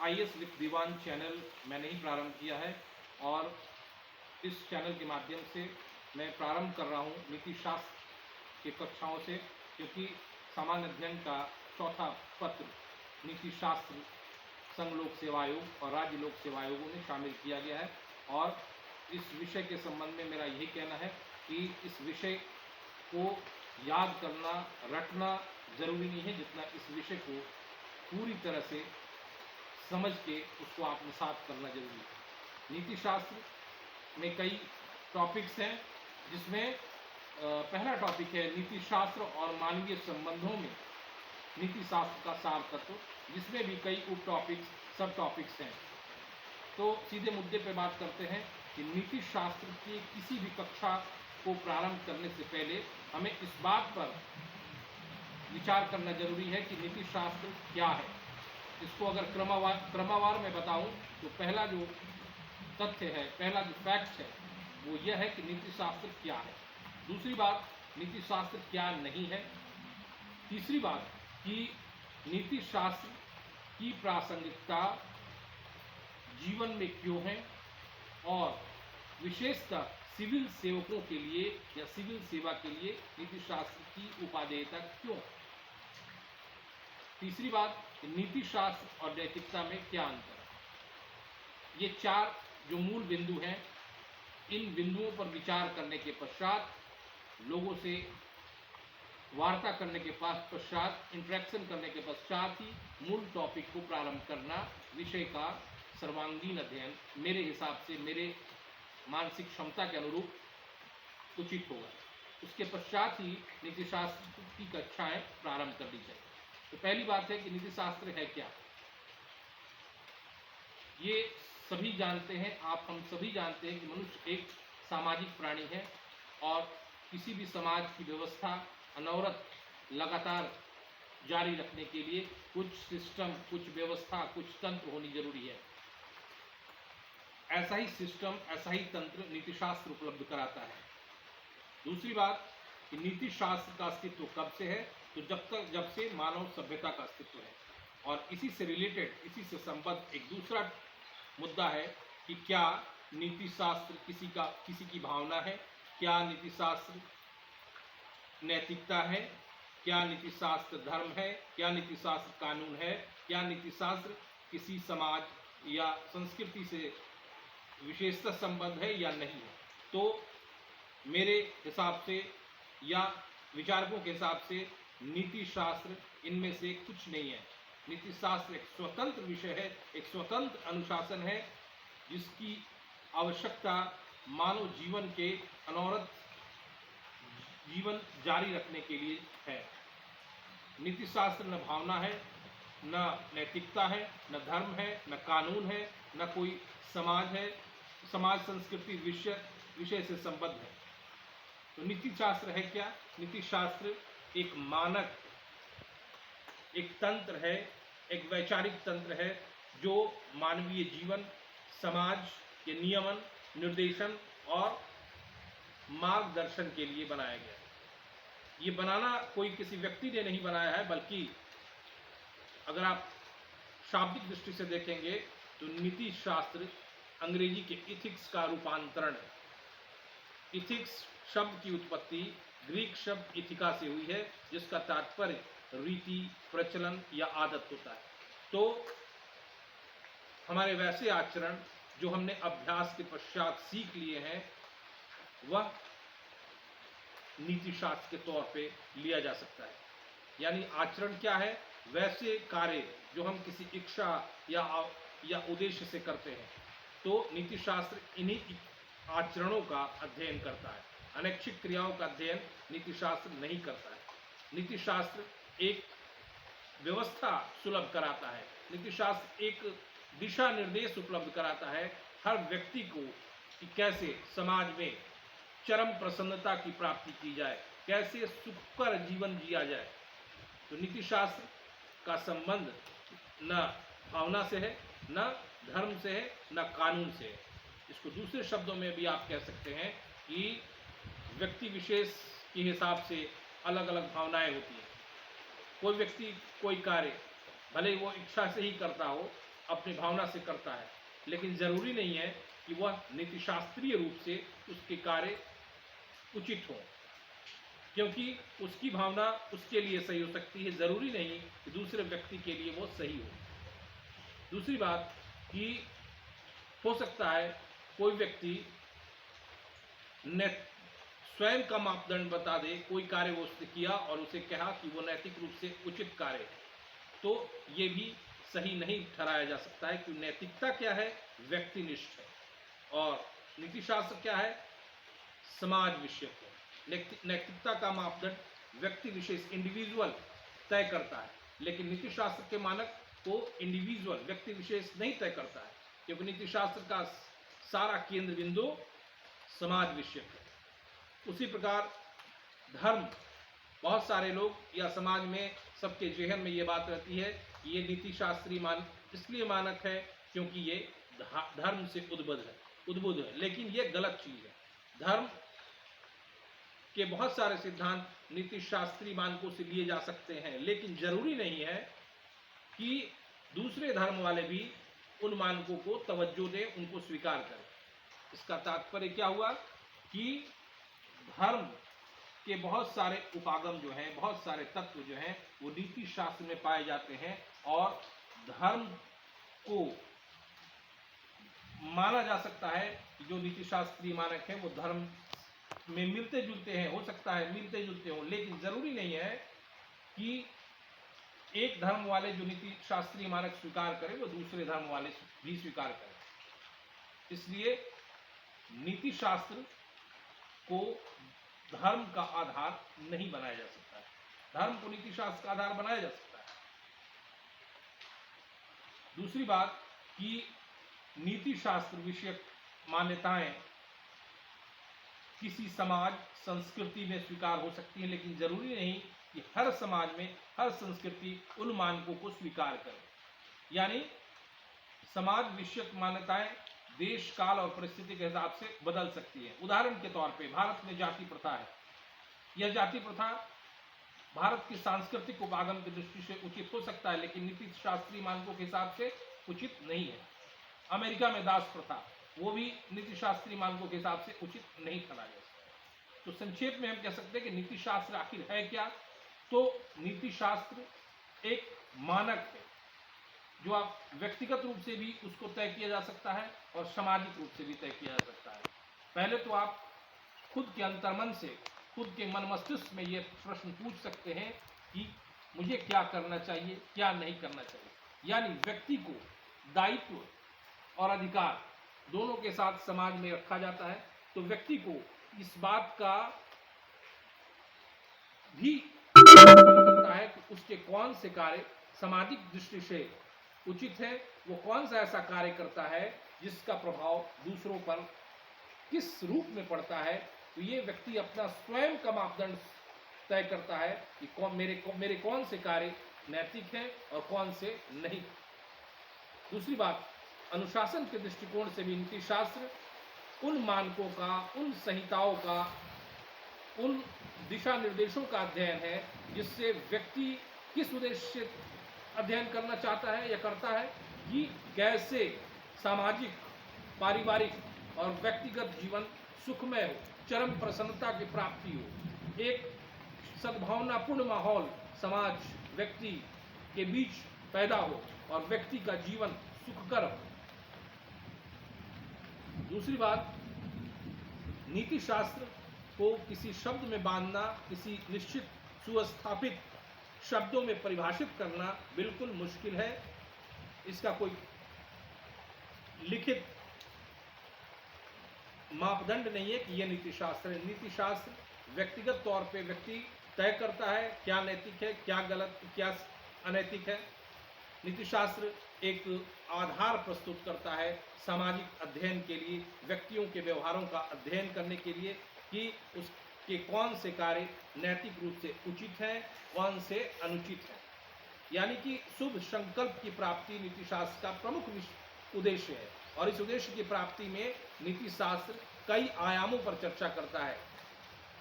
IAS with Diwan channel मैंने ही प्रारंभ किया है और इस चैनल के माध्यम से मैं प्रारंभ कर रहा हूँ नीति शास्त्र की कक्षाओं से, क्योंकि सामान्य अध्ययन का चौथा पत्र नीति शास्त्र संघ लोक सेवा आयोग और राज्य लोक सेवा आयोगों में शामिल किया गया है। और इस विषय के संबंध में मेरा यही कहना है कि इस विषय को याद करना, रटना ज़रूरी नहीं है, जितना इस विषय को पूरी तरह से समझ के उसको आत्मसात करना जरूरी है। नीति शास्त्र में कई टॉपिक्स हैं, जिसमें पहला टॉपिक है नीति शास्त्र और मानवीय संबंधों में नीति शास्त्र का सार तत्व, जिसमें भी कई उप टॉपिक्स, सब टॉपिक्स हैं। तो सीधे मुद्दे पे बात करते हैं कि नीति शास्त्र की किसी भी कक्षा को प्रारंभ करने से पहले हमें इस बात पर विचार करना जरूरी है कि नीति शास्त्र क्या है। इसको अगर क्रमवार में बताऊं तो पहला जो तथ्य है, पहला जो फैक्ट है, वो यह है कि नीति शास्त्र क्या है। दूसरी बात, नीति शास्त्र क्या नहीं है। तीसरी बात कि नीति शास्त्र की प्रासंगिकता जीवन में क्यों है और विशेषतः सिविल सेवकों के लिए या सिविल सेवा के लिए नीति शास्त्र की उपादेयता क्यों। तीसरी बात, नीति शास्त्र और नैतिकता में क्या अंतर है। ये चार जो मूल बिंदु हैं, इन बिंदुओं पर विचार करने के पश्चात, लोगों से वार्ता करने के पश्चात, इंटरेक्शन करने के पश्चात ही मूल टॉपिक को प्रारंभ करना विषय का सर्वांगीण अध्ययन मेरे हिसाब से, मेरे मानसिक क्षमता के अनुरूप उचित होगा। उसके पश्चात ही नीति शास्त्र की कक्षाएं प्रारंभ कर दी जाए। तो पहली बात है कि नीति शास्त्र है क्या। ये सभी जानते हैं, हम सभी जानते हैं कि मनुष्य एक सामाजिक प्राणी है और किसी भी समाज की व्यवस्था अनवरत लगातार जारी रखने के लिए कुछ सिस्टम, कुछ व्यवस्था, कुछ तंत्र होनी जरूरी है। ऐसा ही सिस्टम, ऐसा ही तंत्र नीति शास्त्र उपलब्ध कराता है। दूसरी बात कि नीति शास्त्र का अस्तित्व कब से है, तो जब से मानव सभ्यता का अस्तित्व है। और इसी से रिलेटेड, इसी से संबद्ध एक दूसरा मुद्दा है कि क्या नीति शास्त्र किसी की भावना है, क्या नीति शास्त्र नैतिकता है, क्या नीति शास्त्र धर्म है, क्या नीति शास्त्र कानून है, क्या नीति शास्त्र किसी समाज या संस्कृति से विशेषता संबद्ध है या नहीं है। तो मेरे हिसाब से या विचारकों के हिसाब से नीति शास्त्र इनमें से कुछ नहीं है। नीति शास्त्र एक स्वतंत्र विषय है, एक स्वतंत्र अनुशासन है, जिसकी आवश्यकता मानव जीवन के अनवरत जीवन जारी रखने के लिए है। नीति शास्त्र न भावना है, न नैतिकता है, न धर्म है, न कानून है, न कोई समाज है, समाज संस्कृति विषय से संबद्ध है। तो नीति शास्त्र है क्या। नीति शास्त्र एक मानक, एक तंत्र है, एक वैचारिक तंत्र है, जो मानवीय जीवन, समाज के नियमन, निर्देशन और मार्गदर्शन के लिए बनाया गया है। ये बनाना कोई किसी व्यक्ति ने नहीं बनाया है, बल्कि अगर आप शाब्दिक दृष्टि से देखेंगे तो नीति शास्त्र अंग्रेजी के इथिक्स का रूपांतरण है। इथिक्स शब्द की उत्पत्ति ग्रीक शब्द इथिका से हुई है, जिसका तात्पर्य रीति, प्रचलन या आदत होता है। तो हमारे वैसे आचरण जो हमने अभ्यास के पश्चात सीख लिए हैं, वह नीति शास्त्र के तौर पे लिया जा सकता है। यानी आचरण क्या है, वैसे कार्य जो हम किसी इच्छा या उद्देश्य से करते हैं। तो नीति शास्त्र इन्हीं आचरणों का अध्ययन करता है। अनैच्छिक क्रियाओं का अध्ययन नीति शास्त्र नहीं करता है। नीति शास्त्र एक व्यवस्था सुलभ कराता है। नीति शास्त्र एक दिशा निर्देश उपलब्ध कराता है हर व्यक्ति को कि कैसे समाज में चरम प्रसन्नता की प्राप्ति की जाए, कैसे सुखकर जीवन जिया जाए। तो नीति शास्त्र का संबंध न भावना से है, न धर्म से है, न कानून से है। इसको दूसरे शब्दों में भी आप कह सकते हैं कि व्यक्ति विशेष के हिसाब से अलग अलग भावनाएं होती हैं। कोई व्यक्ति कोई कार्य भले वो इच्छा से ही करता हो, अपनी भावना से करता है, लेकिन जरूरी नहीं है कि वह नीतिशास्त्रीय रूप से उसके कार्य उचित हो, क्योंकि उसकी भावना उसके लिए सही हो सकती है, जरूरी नहीं कि दूसरे व्यक्ति के लिए वो सही हो। दूसरी बात कि हो सकता है कोई व्यक्ति स्वयं का मापदंड बता दे, कोई कार्य वो उसने किया और उसे कहा कि वो नैतिक रूप से उचित कार्य है, तो ये भी सही नहीं ठहराया जा सकता है कि नैतिकता क्या है, व्यक्तिनिष्ठ है, और नीतिशास्त्र क्या है, समाज विषयक है। नैतिकता का मापदंड व्यक्ति विशेष इंडिविजुअल तय करता है, लेकिन नीतिशास्त्र के मानक को इंडिविजुअल व्यक्ति विशेष नहीं तय करता है, क्योंकि नीतिशास्त्र का सारा केंद्र बिंदु समाज विषयक है। उसी प्रकार धर्म, बहुत सारे लोग या समाज में सबके जहन में ये बात रहती है कि ये नीतिशास्त्री इसलिए मानक है क्योंकि ये धर्म से उद्बुद्ध है, लेकिन ये गलत चीज है। धर्म के बहुत सारे सिद्धांत नीतिशास्त्री मानकों से लिए जा सकते हैं, लेकिन जरूरी नहीं है कि दूसरे धर्म वाले भी उन मानकों को तवज्जो दें, उनको स्वीकार करें। इसका तात्पर्य क्या हुआ कि धर्म के बहुत सारे उपागम जो हैं, बहुत सारे तत्व जो हैं, वो नीति शास्त्र में पाए जाते हैं, और धर्म को माना जा सकता है कि जो नीति शास्त्रीय मानक है वो धर्म में मिलते जुलते हैं, हो सकता है मिलते जुलते हों, लेकिन जरूरी नहीं है कि एक धर्म वाले जो नीति शास्त्रीय मानक स्वीकार करें वो दूसरे धर्म वाले भी स्वीकार करें। इसलिए नीति शास्त्र को धर्म का आधार नहीं बनाया जा सकता है, धर्म को नीति शास्त्र का आधार बनाया जा सकता है। दूसरी बात कि नीति शास्त्र विषयक मान्यताएं किसी समाज संस्कृति में स्वीकार हो सकती हैं, लेकिन जरूरी नहीं कि हर समाज में हर संस्कृति उन मानकों को स्वीकार करे। यानी समाज विषयक मान्यताएं देश, काल और परिस्थिति के हिसाब से बदल सकती है। उदाहरण के तौर पे भारत में जाति प्रथा है। यह जाति प्रथा भारत की सांस्कृतिक उपागम की दृष्टि से उचित हो सकता है, लेकिन नीति शास्त्रीय मानकों के हिसाब से उचित नहीं है। अमेरिका में दास प्रथा, वो भी नीति शास्त्रीय मानकों के हिसाब से उचित नहीं ठहरा जा सकता। तो संक्षेप में हम कह सकते हैं कि नीति शास्त्र आखिर है क्या? तो नीति शास्त्र एक मानक है जो आप व्यक्तिगत रूप से भी उसको तय किया जा सकता है और सामाजिक रूप से भी तय किया जा सकता है। पहले तो आप खुद के अंतर्मन से, खुद के मन मस्तिष्क में ये प्रश्न पूछ सकते हैं कि मुझे क्या करना चाहिए, क्या नहीं करना चाहिए। यानी व्यक्ति को दायित्व और अधिकार दोनों के साथ समाज में रखा जाता है, तो व्यक्ति को इस बात का भी पता है कि उसके कौन से कार्य सामाजिक दृष्टि से उचित है, वो कौन सा ऐसा कार्य करता है जिसका प्रभाव दूसरों पर किस रूप में पड़ता है। तो ये व्यक्ति अपना स्वयं का मापदंड तय करता है कि मेरे कौन से कार्य नैतिक हैं और कौन से नहीं। दूसरी बात, अनुशासन के दृष्टिकोण से भी नीति शास्त्र उन मानकों का, उन संहिताओं का, उन दिशा निर्देशों का अध्ययन है जिससे व्यक्ति किस उद्देश्य से अध्ययन करना चाहता है या करता है कि कैसे सामाजिक, पारिवारिक और व्यक्तिगत जीवन सुखमय हो, चरम प्रसन्नता की प्राप्ति हो, एक सद्भावनापूर्ण माहौल समाज, व्यक्ति के बीच पैदा हो और व्यक्ति का जीवन सुखकर हो। दूसरी बात, नीति शास्त्र को किसी शब्द में बांधना, किसी निश्चित सुस्थापित शब्दों में परिभाषित करना बिल्कुल मुश्किल है। इसका कोई लिखित मापदंड नहीं है कि यह नीति शास्त्र है। नीति शास्त्र व्यक्तिगत तौर पे व्यक्ति तय करता है क्या नैतिक है, क्या गलत, क्या अनैतिक है। नीति शास्त्र एक आधार प्रस्तुत करता है सामाजिक अध्ययन के लिए, व्यक्तियों के व्यवहारों का अध्ययन करने के लिए कि उसके कौन से कार्य नैतिक रूप से उचित हैं, कौन से अनुचित हैं। यानी कि शुभ संकल्प की प्राप्ति नीति शास्त्र का प्रमुख उद्देश्य है, और इस उद्देश्य की प्राप्ति में नीति शास्त्र कई आयामों पर चर्चा करता है।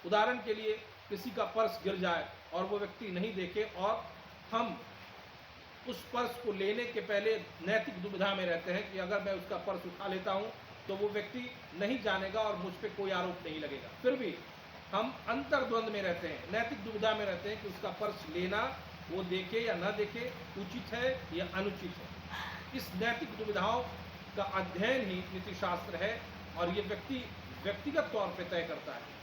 उदाहरण के लिए, किसी का पर्स गिर जाए और वो व्यक्ति नहीं देखे और हम उस पर्स को लेने के पहले नैतिक दुविधा में रहते हैं कि अगर मैं उसका पर्स उठा लेता हूँ तो वो व्यक्ति नहीं जानेगा और मुझ पर कोई आरोप नहीं लगेगा। फिर भी हम अंतर्द्वंद में रहते हैं, नैतिक दुविधा में रहते हैं कि उसका पर्स लेना, वो देखे या न देखे, उचित है या अनुचित है। इस नैतिक दुविधाओं का अध्ययन ही नीतिशास्त्र है और ये व्यक्तिगत तौर पे तय करता है